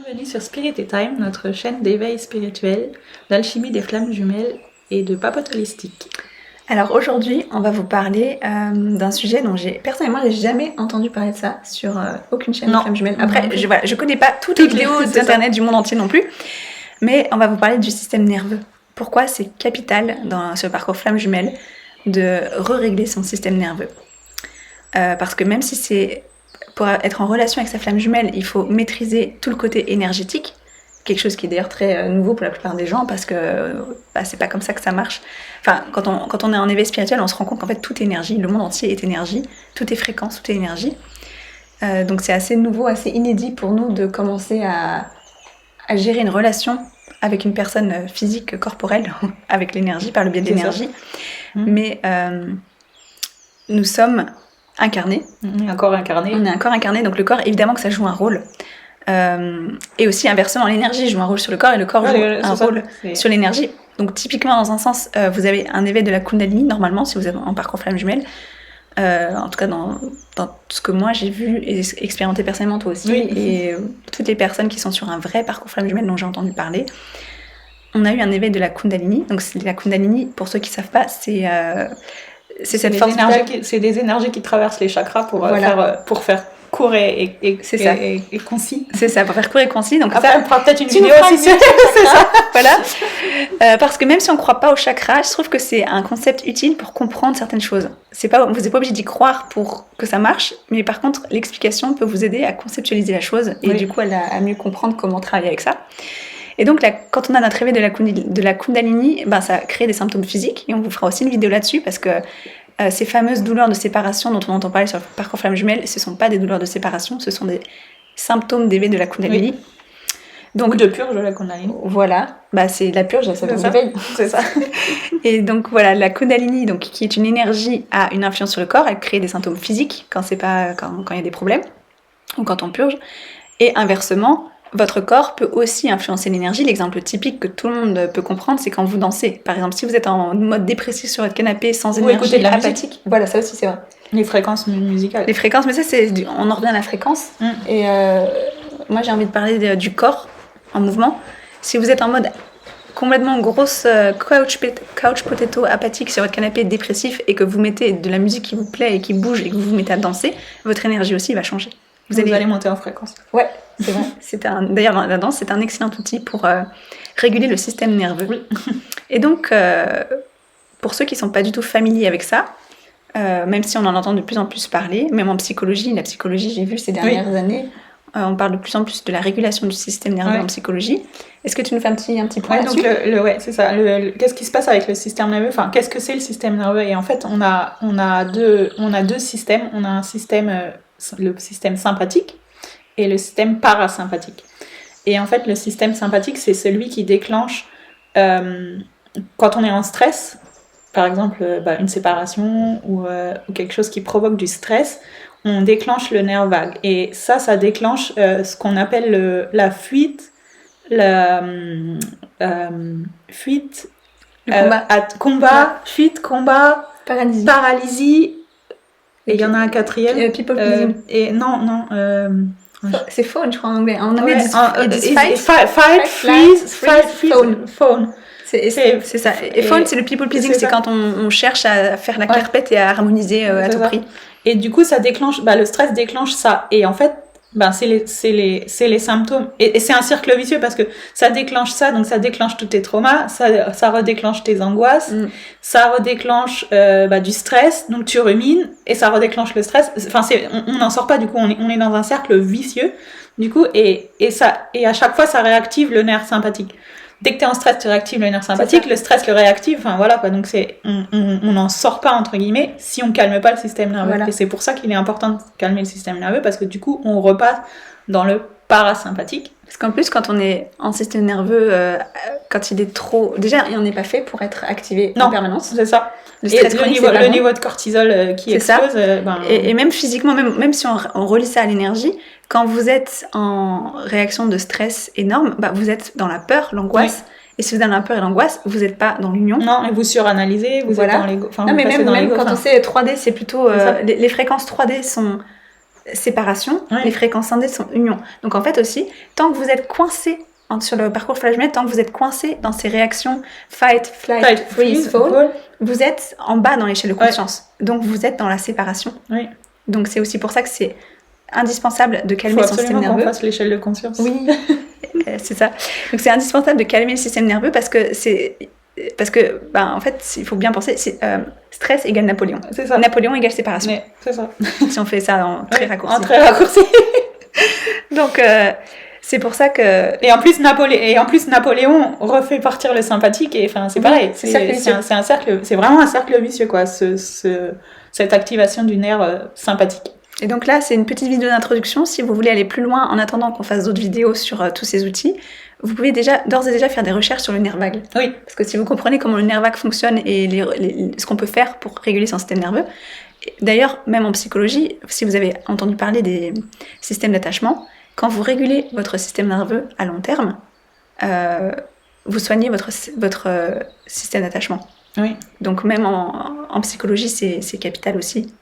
Bienvenue sur Spirit & Time, notre chaîne d'éveil spirituel, d'alchimie des flammes jumelles et de papote holistique. Alors aujourd'hui, on va vous parler d'un sujet dont personnellement, j'ai jamais entendu parler de ça sur aucune chaîne de flammes jumelles. Après, je connais pas toutes les vidéos d'internet du monde entier non plus, mais on va vous parler du système nerveux. Pourquoi c'est capital dans ce parcours flammes jumelles de régler son système nerveux. Parce que même si c'est pour être en relation avec sa flamme jumelle, il faut maîtriser tout le côté énergétique, quelque chose qui est d'ailleurs très nouveau pour la plupart des gens, parce que c'est pas comme ça que ça marche. Enfin, quand on est en éveil spirituel, on se rend compte qu'en fait tout est énergie, le monde entier est énergie, tout est fréquence, tout est énergie. Donc c'est assez nouveau, assez inédit pour nous de commencer à gérer une relation avec une personne physique, corporelle, avec l'énergie, par le biais de l'énergie. Mais nous sommes incarnés. Un corps incarné. On est un corps incarné, donc le corps, évidemment que ça joue un rôle. Et aussi inversement, l'énergie joue un rôle sur le corps et le corps joue un rôle sur l'énergie. Donc typiquement, dans un sens, vous avez un éveil de la Kundalini, normalement, si vous êtes en parcours flamme jumelle. En tout cas, dans ce que moi j'ai vu et expérimenté personnellement, toi aussi, et toutes les personnes qui sont sur un vrai parcours flamme jumelle dont j'ai entendu parler, on a eu un éveil de la Kundalini. Donc la Kundalini, pour ceux qui ne savent pas, c'est cette force c'est des énergies qui traversent les chakras pour faire court et concis. C'est ça, pour faire court et concis. Donc après, ça, on fera peut-être une vidéo aussi. C'est ça. Voilà. Parce que même si on ne croit pas au chakra, je trouve que c'est un concept utile pour comprendre certaines choses. Vous n'êtes pas obligé d'y croire pour que ça marche, mais par contre, l'explication peut vous aider à conceptualiser la chose et du coup, à mieux comprendre comment travailler avec ça. Et donc, quand on a notre éveil de la Kundalini, ça crée des symptômes physiques. Et on vous fera aussi une vidéo là-dessus parce que ces fameuses douleurs de séparation dont on entend parler sur le parcours flamme jumelle, ce ne sont pas des douleurs de séparation, ce sont des symptômes d'éveil de la Kundalini. Oui. Donc, de purge de la Kundalini. Voilà, c'est de la purge, ça donne l'éveil. C'est ça. Et donc voilà, la Kundalini, donc, qui est une énergie, a une influence sur le corps, elle crée des symptômes physiques quand il y a des problèmes, ou quand on purge. Et inversement, votre corps peut aussi influencer l'énergie. L'exemple typique que tout le monde peut comprendre, c'est quand vous dansez. Par exemple, si vous êtes en mode dépressif sur votre canapé, sans énergie, apathique. Voilà, ça aussi, c'est vrai. Les fréquences musicales. Les fréquences, mais ça, on en revient à la fréquence. Et moi, j'ai envie de parler du corps en mouvement. Si vous êtes en mode complètement grosse couch potato apathique sur votre canapé dépressif et que vous mettez de la musique qui vous plaît et qui bouge et que vous vous mettez à danser, votre énergie aussi va changer. Vous allez monter en fréquence. Ouais, c'est vrai. D'ailleurs, la danse, c'est un excellent outil pour réguler le système nerveux. Oui. Et donc, pour ceux qui ne sont pas du tout familiers avec ça, même si on en entend de plus en plus parler, même en psychologie, j'ai vu ces dernières années, on parle de plus en plus de la régulation du système nerveux en psychologie. Est-ce que tu nous fais un petit point là-dessus ? Donc c'est ça. Qu'est-ce qui se passe avec le système nerveux ? Enfin, qu'est-ce que c'est le système nerveux ? Et en fait, on a deux systèmes. On a un système, le système sympathique et le système parasympathique. Et en fait, le système sympathique, c'est celui qui déclenche quand on est en stress, par exemple une séparation ou quelque chose qui provoque du stress. On déclenche le nerf vague. Et ça déclenche ce qu'on appelle la fuite, fuite, fuite, combat, paralysie. Et il y en a un quatrième. People pleasing. Et non. C'est faune, je crois, en anglais. En anglais, fight, freeze, fawn. C'est ça. Et faune, c'est le people pleasing, c'est quand on cherche à faire la carpette et à harmoniser à tout prix. Et du coup, ça déclenche, le stress déclenche ça. Et en fait, c'est les symptômes. Et c'est un cercle vicieux parce que ça déclenche ça, donc ça déclenche tous tes traumas, ça redéclenche tes angoisses, ça redéclenche du stress, donc tu rumines, et ça redéclenche le stress. Enfin, on n'en sort pas, du coup, on est dans un cercle vicieux, du coup, et à chaque fois, ça réactive le nerf sympathique. Dès que t'es en stress, tu réactives le nerf sympathique, le stress le réactive, enfin voilà quoi, donc on n'en sort pas entre guillemets si on calme pas le système nerveux. Voilà. Et c'est pour ça qu'il est important de calmer le système nerveux, parce que du coup on repasse dans le parasympathique. Parce qu'en plus, quand on est en système nerveux, quand il est trop... Déjà, il n'en est pas fait pour être activé en permanence. C'est ça. Le niveau de cortisol qui explose... Et même physiquement, même si on relie ça à l'énergie, quand vous êtes en réaction de stress énorme, vous êtes dans la peur, l'angoisse. Oui. Et si vous êtes dans la peur et l'angoisse, vous n'êtes pas dans l'union. Non, et vous suranalysez, vous êtes dans l'ego. Non, mais même quand on sait 3D, c'est plutôt... les fréquences 3D sont... séparation, les fréquences scindées sont union. Donc en fait aussi, tant que vous êtes coincé sur le parcours flash jumelle, tant que vous êtes coincé dans ces réactions fight, flight, freeze, fall, vous êtes en bas dans l'échelle de conscience. Donc vous êtes dans la séparation. Donc c'est aussi pour ça que c'est indispensable de calmer son système nerveux. Il faut absolument qu'on fasse l'échelle de conscience. Oui, c'est ça. Donc c'est indispensable de calmer le système nerveux parce que en fait, il faut bien penser, stress égale Napoléon. C'est ça. Napoléon égale séparation. Mais, c'est ça. Si on fait ça en très raccourci. En très raccourci. Donc c'est pour ça que... Et en plus, Napoléon refait partir le sympathique et enfin c'est pareil. C'est un cercle, c'est vraiment un cercle vicieux quoi. Cette activation du nerf sympathique. Et donc là, c'est une petite vidéo d'introduction. Si vous voulez aller plus loin, en attendant qu'on fasse d'autres vidéos sur tous ces outils, vous pouvez d'ores et déjà faire des recherches sur le nerf vague. Oui. Parce que si vous comprenez comment le nerf vague fonctionne et ce qu'on peut faire pour réguler son système nerveux, d'ailleurs, même en psychologie, si vous avez entendu parler des systèmes d'attachement, quand vous régulez votre système nerveux à long terme, vous soignez votre système d'attachement. Oui. Donc même en psychologie, c'est capital aussi.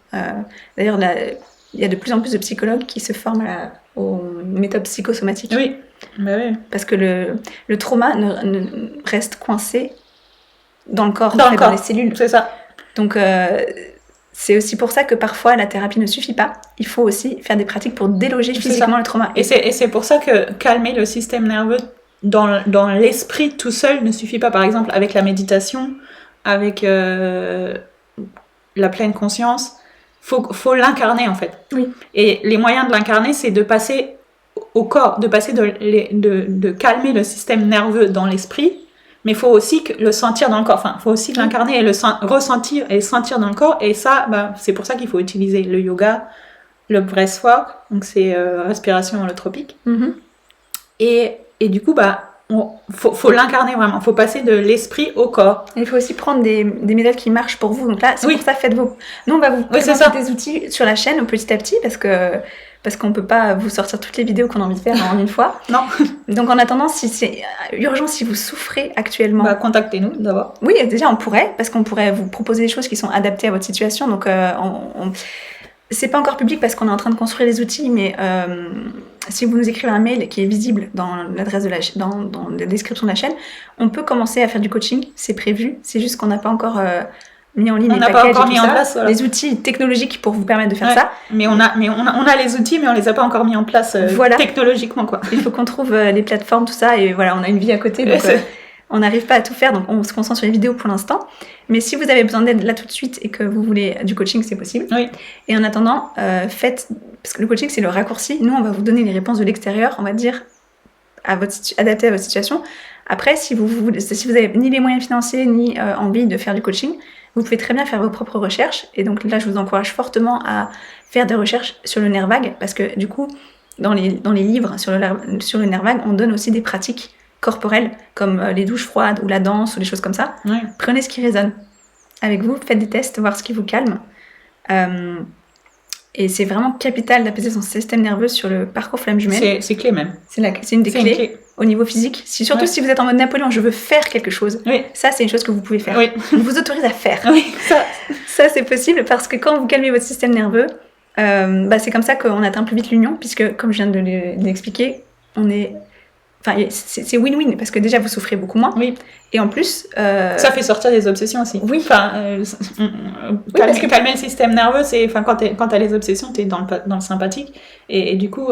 D'ailleurs, il y a de plus en plus de psychologues qui se forment aux méthodes psychosomatiques. Oui. Bah oui. Parce que le trauma ne reste coincé dans le corps, dans les cellules. C'est ça. Donc c'est aussi pour ça que parfois la thérapie ne suffit pas. Il faut aussi faire des pratiques pour déloger physiquement le trauma. Et c'est pour ça que calmer le système nerveux dans l'esprit tout seul ne suffit pas. Par exemple, avec la méditation, avec la pleine conscience, faut l'incarner en fait. Oui. Et les moyens de l'incarner, c'est de passer au corps, de calmer le système nerveux dans l'esprit, mais il faut aussi le sentir dans le corps. Enfin, il faut aussi l'incarner et le ressentir et sentir dans le corps. Et ça, c'est pour ça qu'il faut utiliser le yoga, le breathwork, donc c'est respiration holotropique. Mm-hmm. Et du coup, faut l'incarner vraiment. Faut passer de l'esprit au corps. Et il faut aussi prendre des méthodes qui marchent pour vous. Donc là, c'est pour ça, faites vos... Nous, on va vous présenter des outils sur la chaîne petit à petit parce qu'on peut pas vous sortir toutes les vidéos qu'on a envie de faire en une fois. Non. Donc en attendant, si c'est urgent, si vous souffrez actuellement... contactez-nous d'abord. Oui, déjà on pourrait, parce qu'on pourrait vous proposer des choses qui sont adaptées à votre situation. Donc c'est pas encore public parce qu'on est en train de construire les outils, mais si vous nous écrivez un mail qui est visible dans l'adresse dans la description de la chaîne, on peut commencer à faire du coaching, c'est prévu. C'est juste qu'on n'a pas encore... mis en ligne les packages et tout ça, les outils technologiques pour vous permettre de faire ça. Mais on a les outils, mais on les a pas encore mis en place technologiquement, quoi. Il faut qu'on trouve les plateformes, tout ça, et voilà, on a une vie à côté, donc on n'arrive pas à tout faire, donc on se concentre sur les vidéos pour l'instant. Mais si vous avez besoin d'aide là tout de suite et que vous voulez du coaching, c'est possible. Oui. Et en attendant, faites, parce que le coaching c'est le raccourci. Nous, on va vous donner les réponses de l'extérieur, on va dire adaptées à votre situation. Après, si vous avez ni les moyens financiers ni envie de faire du coaching, vous pouvez très bien faire vos propres recherches. Et donc là, je vous encourage fortement à faire des recherches sur le nerf vague, parce que du coup, dans les livres sur le nerf vague, on donne aussi des pratiques corporelles, comme les douches froides ou la danse ou des choses comme ça. Oui. Prenez ce qui résonne avec vous, faites des tests, voir ce qui vous calme. Et c'est vraiment capital d'apaiser son système nerveux sur le parcours flamme jumelle. C'est clé même. C'est une des clés. Au niveau physique, surtout si vous êtes en mode Napoléon, je veux faire quelque chose. Oui. Ça, c'est une chose que vous pouvez faire. Oui. On vous autorise à faire. Oui. Ça, c'est possible parce que quand vous calmez votre système nerveux, c'est comme ça qu'on atteint plus vite l'union, puisque comme je viens de l'expliquer, c'est win-win parce que déjà vous souffrez beaucoup moins. Oui. Et en plus, ça fait sortir des obsessions aussi. Oui. Calmer le système nerveux, c'est quand t'as les obsessions, t'es dans le sympathique et du coup,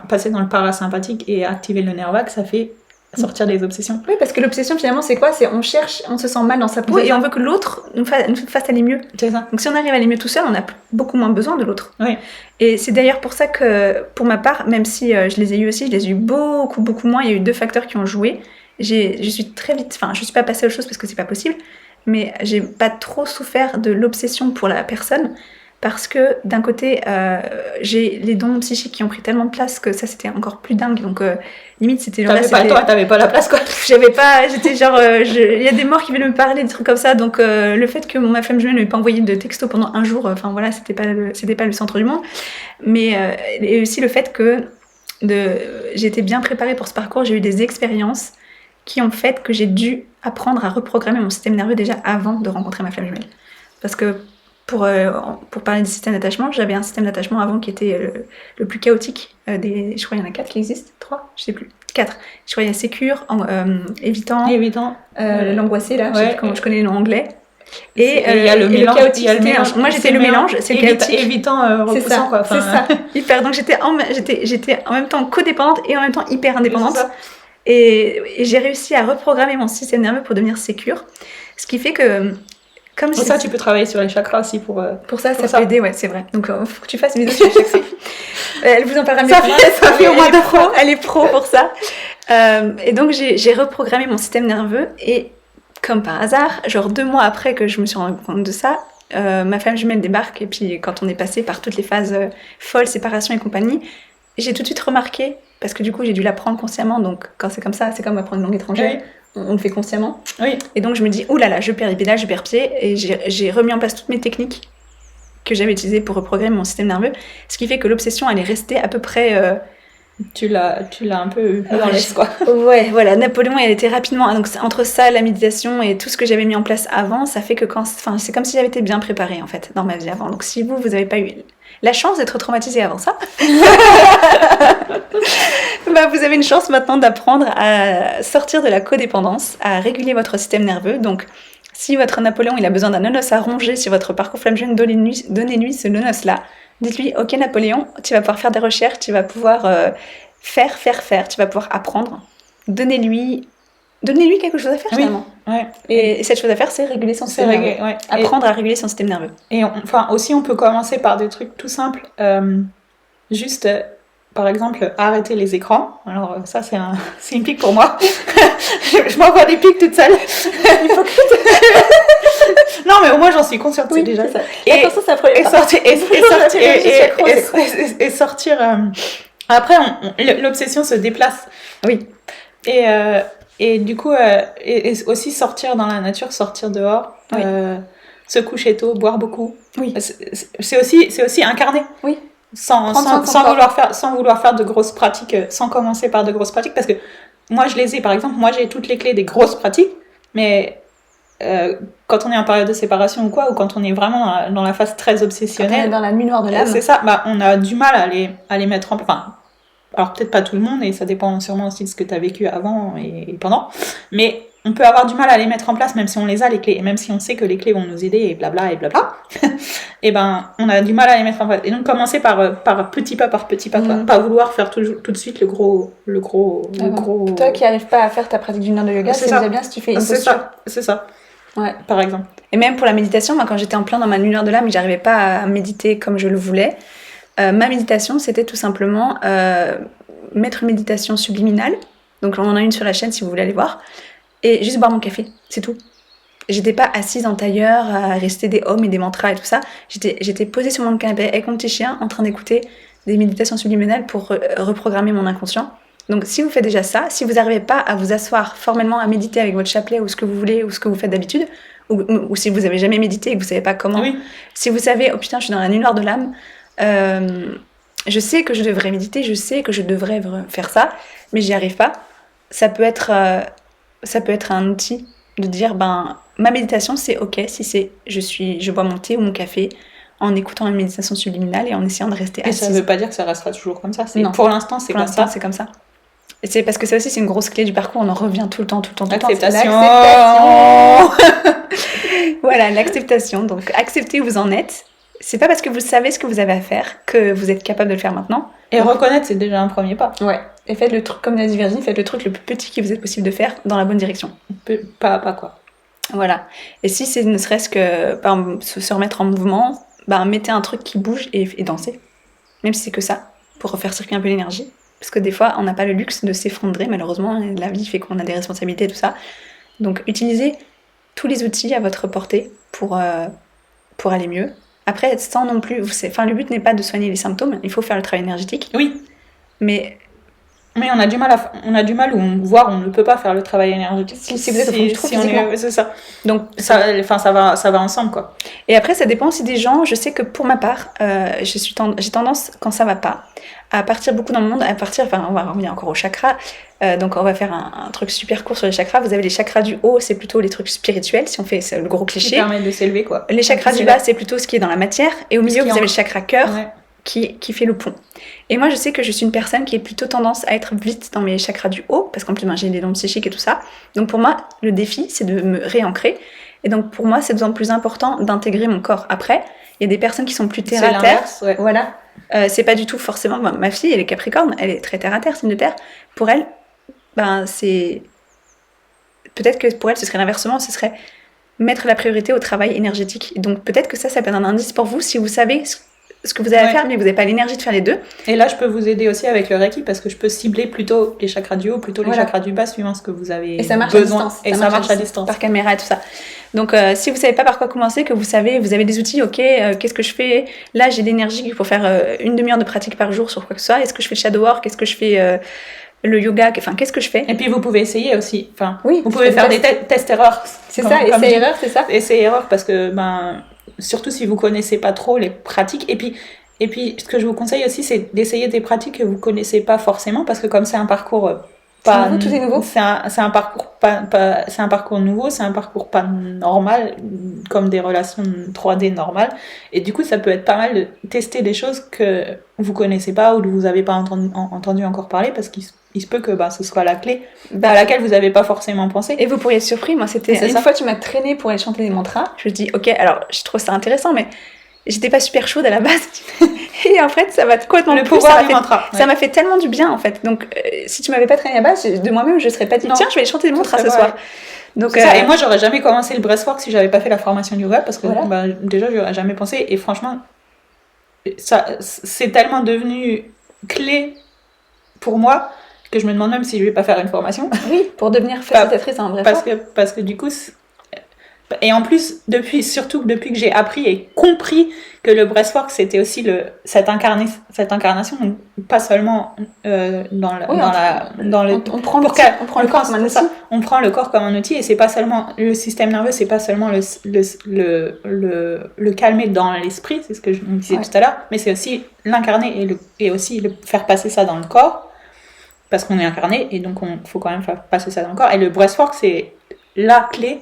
passer dans le parasympathique et activer le nerf vague, ça fait sortir des obsessions. Oui, parce que l'obsession finalement c'est quoi ? C'est on se sent mal dans sa peau et on veut que l'autre nous fasse aller mieux. C'est ça. Donc si on arrive à aller mieux tout seul, on a beaucoup moins besoin de l'autre. Oui. Et c'est d'ailleurs pour ça que, pour ma part, même si je les ai eu aussi, je les ai eu beaucoup, beaucoup moins. Il y a eu 2 facteurs qui ont joué. Je suis très vite, je suis pas passée à autre chose parce que c'est pas possible, mais j'ai pas trop souffert de l'obsession pour la personne parce que d'un côté, j'ai les dons psychiques qui ont pris tellement de place que ça c'était encore plus dingue. Donc limite c'était genre t'avais pas la place quoi. J'étais genre, il y a des morts qui venaient me parler, des trucs comme ça. Donc le fait que ma flamme jumelle ne m'ait pas envoyé de texto pendant un jour, c'était pas le centre du monde. Mais et aussi le fait que j'étais bien préparée pour ce parcours, j'ai eu des expériences qui ont fait que j'ai dû apprendre à reprogrammer mon système nerveux déjà avant de rencontrer ma flamme jumelle. Parce que pour parler du système d'attachement, j'avais un système d'attachement avant qui était le plus chaotique. Je crois qu'il y en a 4 qui existent, 3, je sais plus. 4. Je crois qu'il y a Sécure, Évitant, l'angoissé, là, je sais plus comment je connais le nom anglais. Et il y a le mélange. Moi j'étais le mélange, c'est chaotique. Évitant, repoussant, quoi. C'est ça, hyper. Donc j'étais en même temps codépendante et en même temps hyper indépendante. Et j'ai réussi à reprogrammer mon système nerveux pour devenir sécure. Ce qui fait que... Comme pour ça, tu peux travailler sur les chakras aussi pour ça peut aider, ouais, c'est vrai. Donc, faut que tu fasses une vidéo sur chaque cycle. Elle vous en parlera mieux. Ça fait au moins 2 fois. Elle est pro pour ça. Et donc, j'ai reprogrammé mon système nerveux et, comme par hasard, genre 2 mois après que je me suis rendu compte de ça, ma femme jumelle débarque et puis quand on est passé par toutes les phases folles, séparation et compagnie, j'ai tout de suite remarqué, parce que du coup, j'ai dû l'apprendre consciemment, donc quand c'est comme ça, c'est comme apprendre une langue étrangère. Oui. On le fait consciemment. Oui. Et donc je me dis, oulala, je perds les pédales, je perds pied. Et j'ai remis en place toutes mes techniques que j'avais utilisées pour reprogrammer mon système nerveux. Ce qui fait que l'obsession, elle est restée à peu près... Tu l'as un peu eu dans l'aise, quoi. Ouais, voilà. Napoléon, elle était rapidement... Donc entre ça, la méditation et tout ce que j'avais mis en place avant, ça fait que c'est comme si j'avais été bien préparée, en fait, dans ma vie avant. Donc si vous n'avez pas eu la chance d'être traumatisée avant ça... vous avez une chance maintenant d'apprendre à sortir de la codépendance, à réguler votre système nerveux. Donc, si votre Napoléon il a besoin d'un nonos à ronger sur votre parcours flamme jeune, donnez-lui ce nonos-là. Dites-lui, ok Napoléon, tu vas pouvoir faire des recherches, tu vas pouvoir faire, tu vas pouvoir apprendre. Donnez-lui quelque chose à faire finalement. Ouais. Et cette chose à faire, c'est réguler son système nerveux. Ouais. Apprendre à réguler son système nerveux. Et aussi, on peut commencer par des trucs tout simples. Juste... Par exemple, arrêter les écrans. Alors ça, c'est une pique pour moi. Je m'envoie des piques toute seule. Il faut que... Non, mais au moins, j'en suis consciente, c'est déjà ça. Et sortir... Après, l'obsession se déplace. Oui. Et du coup, et aussi sortir dans la nature, sortir dehors. Oui. Se coucher tôt, boire beaucoup. Oui. C'est aussi incarner. Oui. Sans vouloir faire de grosses pratiques, sans commencer par de grosses pratiques, parce que moi je les ai, par exemple, moi j'ai toutes les clés des grosses pratiques, mais quand on est en période de séparation ou quoi, ou quand on est vraiment dans la phase très obsessionnelle, quand on est dans la nuit noire de l'âme, c'est ça, on a du mal à les mettre en place. Enfin, alors peut-être pas tout le monde, et ça dépend sûrement aussi de ce que tu as vécu avant et pendant, mais on peut avoir du mal à les mettre en place, même si on les a, les clés, et même si on sait que les clés vont nous aider, et blabla, et on a du mal à les mettre en place. Et donc, commencer par petit pas, quoi. Pas vouloir faire tout de suite le gros... Toi qui n'arrives pas à faire ta pratique d'une heure de yoga, c'est déjà bien si tu fais une posture. C'est ça. Ouais. Par exemple. Et même pour la méditation, moi, quand j'étais en plein dans ma lumière de l'âme, j'arrivais pas à méditer comme je le voulais. Ma méditation, c'était tout simplement mettre une méditation subliminale. Donc, on en a une sur la chaîne si vous voulez aller voir. Et juste boire mon café, c'est tout. J'étais pas assise en tailleur à réciter des ohms et des mantras et tout ça. J'étais posée sur mon canapé avec mon petit chien en train d'écouter des méditations subliminales pour reprogrammer mon inconscient. Donc si vous faites déjà ça, si vous n'arrivez pas à vous asseoir formellement à méditer avec votre chapelet ou ce que vous voulez ou ce que vous faites d'habitude, ou si vous avez jamais médité et que vous savez pas comment, si vous savez, oh putain, je suis dans la nuit noire de l'âme, je sais que je devrais méditer, je sais que je devrais faire ça, mais j'y arrive pas. Ça peut être un outil de dire, ma méditation, c'est ok si je bois mon thé ou mon café en écoutant une méditation subliminale et en essayant de rester assise. Et ça veut pas dire que ça restera toujours comme ça. Non. Pour l'instant, c'est comme ça. C'est comme ça. Et c'est parce que ça aussi, c'est une grosse clé du parcours. On en revient tout le temps. L'acceptation. Voilà, l'acceptation. Donc, acceptez où vous en êtes. C'est pas parce que vous savez ce que vous avez à faire que vous êtes capable de le faire maintenant. Et reconnaître, c'est déjà un premier pas. Ouais. Et faites le truc, comme l'a dit Virginie, faites le truc le plus petit qui vous est possible de faire dans la bonne direction. Pas à pas, quoi. Voilà. Et si c'est ne serait-ce que se remettre en mouvement, mettez un truc qui bouge et dansez. Même si c'est que ça, pour refaire circuler un peu l'énergie. Parce que des fois, on n'a pas le luxe de s'effondrer, malheureusement. La vie fait qu'on a des responsabilités et tout ça. Donc, utilisez tous les outils à votre portée pour aller mieux. Après, sans non plus... le but n'est pas de soigner les symptômes, il faut faire le travail énergétique. Oui. Mais Mais on a du mal voire on ne peut pas faire le travail énergétique. Si vous êtes au fond du trou, c'est ça. Donc ça va ensemble, quoi. Et après, ça dépend aussi des gens. Je sais que pour ma part, j'ai tendance, quand ça va pas, à partir beaucoup dans le monde, on va revenir encore aux chakras. Donc on va faire un truc super court sur les chakras. Vous avez les chakras du haut, c'est plutôt les trucs spirituels, si on fait le gros cliché. Qui permettent de s'élever, quoi. Les chakras du bas, c'est plutôt ce qui est dans la matière. Et au milieu, vous avez le chakra cœur. Ouais. Qui fait le pont. Et moi, je sais que je suis une personne qui est plutôt tendance à être vite dans mes chakras du haut, parce qu'en plus, j'ai des dons psychiques et tout ça. Donc pour moi, le défi, c'est de me réancrer. Et donc pour moi, c'est d'autant plus important d'intégrer mon corps. Après, il y a des personnes qui sont plus terre à terre. Ouais. Voilà. C'est pas du tout forcément... ma fille, elle est Capricorne, elle est très terre à terre, signe de terre. Pour elle, c'est... Peut-être que pour elle, ce serait l'inversement, ce serait mettre la priorité au travail énergétique. Donc peut-être que ça peut être un indice pour vous, si vous savez ce que vous avez à faire, mais vous n'avez pas l'énergie de faire les deux. Et là, je peux vous aider aussi avec le Reiki, parce que je peux cibler plutôt les chakras du haut, plutôt les chakras du bas, suivant ce que vous avez besoin. Et ça marche à distance. Par caméra et tout ça. Donc, si vous ne savez pas par quoi commencer, que vous avez des outils, qu'est-ce que je fais ? Là, j'ai l'énergie pour faire une demi-heure de pratique par jour sur quoi que ce soit. Est-ce que je fais le shadow work ? Est-ce que je fais le yoga ? Qu'est-ce que je fais ? Et puis, vous pouvez essayer aussi. Oui, vous pouvez faire des tests-erreurs. C'est ça, essai-erreur, c'est ça ? Essai-erreur, parce que, surtout si vous ne connaissez pas trop les pratiques. Et puis, ce que je vous conseille aussi, c'est d'essayer des pratiques que vous connaissez pas forcément, parce que comme c'est un parcours nouveau, tout est nouveau. C'est un parcours c'est un parcours nouveau, c'est un parcours pas normal, comme des relations 3D normales. Et du coup, ça peut être pas mal de tester des choses que vous connaissez pas ou que vous avez pas entendu encore parler, parce qu'il se peut que ce soit la clé à laquelle vous avez pas forcément pensé. Et vous pourriez être surpris. Moi, c'était une fois, tu m'as traîné pour aller chanter des mantras. Je me dis, ok, alors je trouve ça intéressant, mais j'étais pas super chaude à la base. Et en fait, ça m'a complètement le pouvoir du mantra. Ça m'a fait tellement du bien, en fait. Donc, si tu m'avais pas traîné à la base, de moi-même, je serais pas dit, tiens, je vais aller chanter des mantras ce soir. Donc, et moi, j'aurais jamais commencé le breathwork si j'avais pas fait la formation de yoga, parce que déjà, j'aurais jamais pensé. Et franchement, c'est tellement devenu clé pour moi que je me demande même si je vais pas faire une formation. Oui, pour devenir facilitatrice en breathwork. Parce que du coup... Et en plus, surtout depuis que j'ai appris et compris que le breathwork, c'était aussi cette incarnation, donc pas seulement on prend le corps comme un outil. On prend le corps comme un outil, et c'est pas seulement le système nerveux, c'est pas seulement le calmer dans l'esprit, c'est ce que je me disais tout à l'heure, mais c'est aussi l'incarner et aussi le faire passer ça dans le corps, parce qu'on est incarné, et donc il faut quand même faire passer ça dans le corps. Et le breathwork, c'est la clé.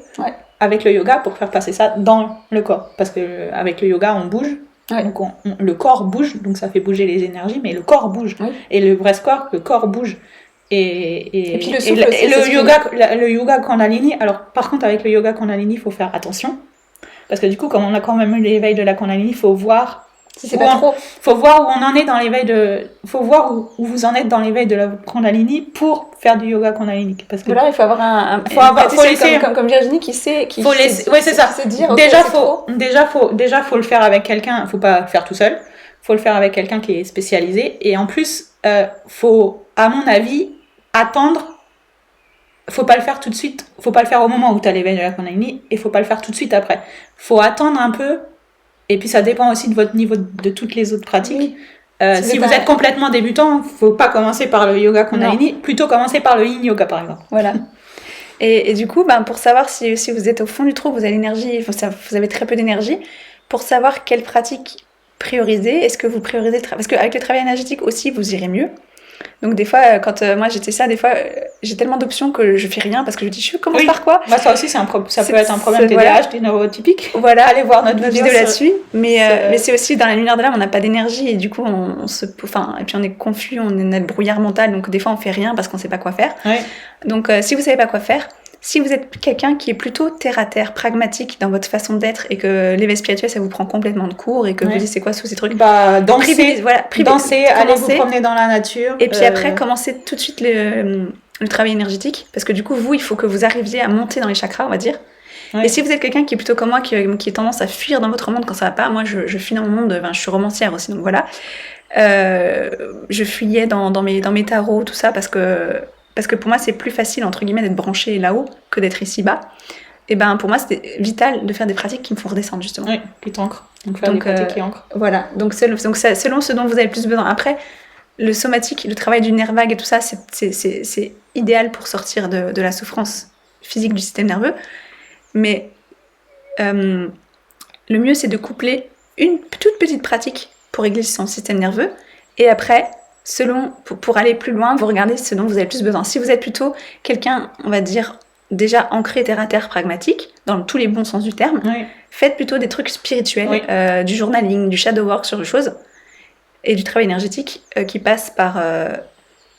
Avec le yoga pour faire passer ça dans le corps, parce que avec le yoga on bouge, donc le corps bouge, donc ça fait bouger les énergies, mais le corps bouge, et le breathwork, le corps bouge, et puis le yoga Kundalini. Alors par contre, avec le yoga Kundalini, il faut faire attention, parce que du coup, comme on a quand même eu l'éveil de la Kundalini, il faut voir si c'est pas trop. Faut voir où on en est dans l'éveil faut voir où vous en êtes dans l'éveil de la Kundalini pour faire du yoga Kundalini, parce que là il faut avoir faut laisser comme Virginie qui sait c'est ça. Dire, déjà faut le faire avec quelqu'un, faut pas le faire tout seul, faut le faire avec quelqu'un qui est spécialisé, et en plus faut, à mon avis, attendre. Faut pas le faire tout de suite, faut pas le faire au moment où tu as l'éveil de la Kundalini, et faut pas le faire tout de suite après. Faut attendre un peu. Et puis ça dépend aussi de votre niveau de toutes les autres pratiques. Si vous êtes complètement débutant, faut pas commencer par le yoga Kundalini, plutôt commencer par le Yin Yoga par exemple. Voilà. Et du coup, pour savoir si vous êtes au fond du trou, vous avez l'énergie, vous avez très peu d'énergie, pour savoir quelle pratique prioriser, est-ce que vous priorisez parce qu'avec le travail énergétique aussi, vous irez mieux. Donc des fois, quand moi j'étais des fois j'ai tellement d'options que je fais rien parce que je dis je commence par quoi. Ça aussi ça peut être un problème TDAH, des neurotypiques. Voilà, allez voir notre vidéo là-dessus. Mais c'est aussi dans la lumière de l'âme, on n'a pas d'énergie, et du coup et puis on est confus, on est dans le brouillard mental, donc des fois on fait rien parce qu'on sait pas quoi faire. Donc si vous savez pas quoi faire, si vous êtes quelqu'un qui est plutôt terre à terre, pragmatique dans votre façon d'être, et que l'éveil spirituel ça vous prend complètement de court, et que vous dites c'est quoi tous ces trucs, danser, allez vous promener dans la nature, et puis après commencez tout de suite le travail énergétique, parce que du coup il faut que vous arriviez à monter dans les chakras, on va dire. Et si vous êtes quelqu'un qui est plutôt comme moi, qui a tendance à fuir dans votre monde quand ça va pas, moi je fuis dans mon monde, je suis romancière aussi, donc voilà, je fuyais dans mes tarots, tout ça, parce que pour moi c'est plus facile entre guillemets d'être branché là-haut que d'être ici bas. Et pour moi c'était vital de faire des pratiques qui me font redescendre, justement. Oui, qui t'ancrent. Donc faire des pratiques qui ancrent. Voilà, donc selon ce dont vous avez plus besoin. Après, le somatique, le travail du nerf vague et tout ça, c'est idéal pour sortir de la souffrance physique du système nerveux. Mais le mieux, c'est de coupler une toute petite pratique pour régler son système nerveux. Et après, pour aller plus loin, vous regardez ce dont vous avez plus besoin. Si vous êtes plutôt quelqu'un, on va dire, déjà ancré terre à terre, pragmatique, dans tous les bons sens du terme, faites plutôt des trucs spirituels, du journaling, du shadow work sur des choses, et du travail énergétique qui passe par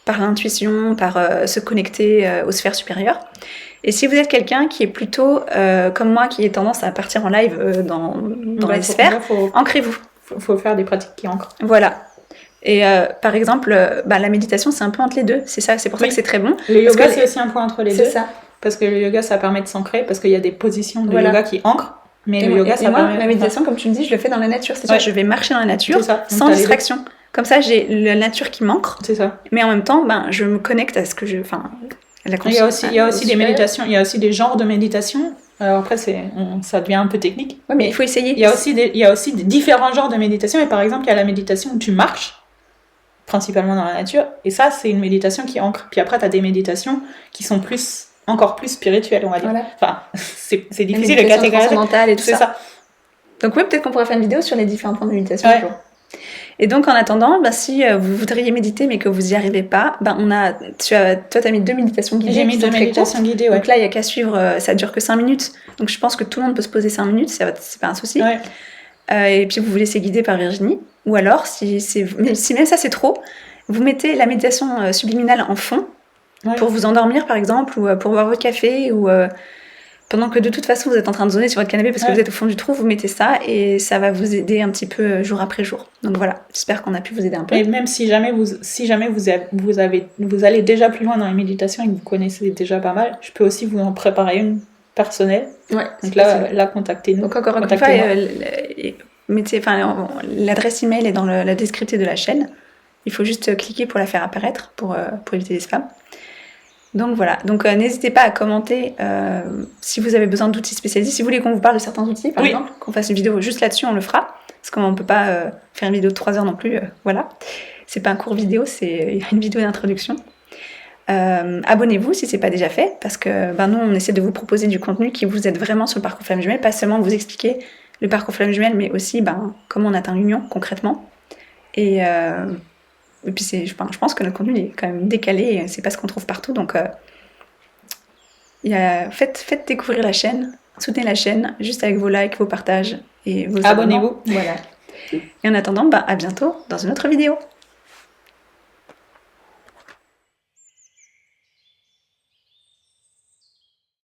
l'intuition, par se connecter aux sphères supérieures. Et si vous êtes quelqu'un qui est plutôt comme moi, qui a tendance à partir en live dans les sphères, ancrez-vous. Faut faire des pratiques qui ancrent. Voilà. Et par exemple, la méditation, c'est un peu entre les deux. C'est ça, c'est pour ça que c'est très bon. Le yoga, c'est aussi un peu entre les deux. C'est ça. Parce que le yoga, ça permet de s'ancrer, parce qu'il y a des positions de yoga qui ancrent. Mais le yoga, ça permet... La méditation, comme tu me dis, je le fais dans la nature. C'est-à-dire, je vais marcher dans la nature sans distraction. Comme ça, j'ai la nature qui m'ancre. C'est ça. Mais en même temps, je me connecte à ce que je... Enfin, la conscience. Il y a aussi des méditations, il y a aussi des genres de méditation. Alors après, ça devient un peu technique. Oui, mais il faut essayer. Il y a aussi des différents genres de méditation. Et par exemple, il y a la méditation où tu marches, principalement dans la nature. Et ça, c'est une méditation qui ancre. Puis après, tu as des méditations qui sont encore plus spirituelles, on va dire. Voilà. Enfin, c'est difficile de catégoriser. Et tout ça. Donc oui, peut-être qu'on pourrait faire une vidéo sur les différents points de méditation. Ouais. Et donc en attendant, si vous voudriez méditer mais que vous n'y arrivez pas, toi t'as mis 2 méditations guidées. J'ai mis 2 méditations guidées, ouais. Donc là il n'y a qu'à suivre, ça dure que 5 minutes. Donc je pense que tout le monde peut se poser 5 minutes, c'est pas un souci. Ouais. Et puis vous vous laissez guider par Virginie. Ou alors, si même ça c'est trop, vous mettez la méditation subliminale en fond pour vous endormir par exemple, ou pour boire votre café, ou pendant que de toute façon vous êtes en train de zoner sur votre canapé parce que vous êtes au fond du trou, vous mettez ça et ça va vous aider un petit peu jour après jour. Donc voilà, j'espère qu'on a pu vous aider un peu. Et même si jamais vous allez déjà plus loin dans les méditations et que vous connaissez déjà pas mal, je peux aussi vous en préparer une personnelle. Ouais. Donc là, contactez-nous. Donc encore une fois, l'adresse email est dans la description de la chaîne. Il faut juste cliquer pour la faire apparaître pour éviter les spams. Donc voilà, n'hésitez pas à commenter si vous avez besoin d'outils spécialisés. Si vous voulez qu'on vous parle de certains outils, par exemple, qu'on fasse une vidéo juste là-dessus, on le fera. Parce qu'on ne peut pas faire une vidéo de 3 heures non plus. Voilà, c'est pas un court vidéo, c'est une vidéo d'introduction. Abonnez-vous si c'est pas déjà fait, parce que nous, on essaie de vous proposer du contenu qui vous aide vraiment sur le parcours Flamme Jumelle, pas seulement vous expliquer le parcours Flamme Jumelle, mais aussi comment on atteint l'union concrètement. Et puis je pense que notre contenu est quand même décalé, c'est pas ce qu'on trouve partout, donc faites découvrir la chaîne, soutenez la chaîne, juste avec vos likes, vos partages et vos abonnez-vous. Voilà. Et en attendant, à bientôt dans une autre vidéo.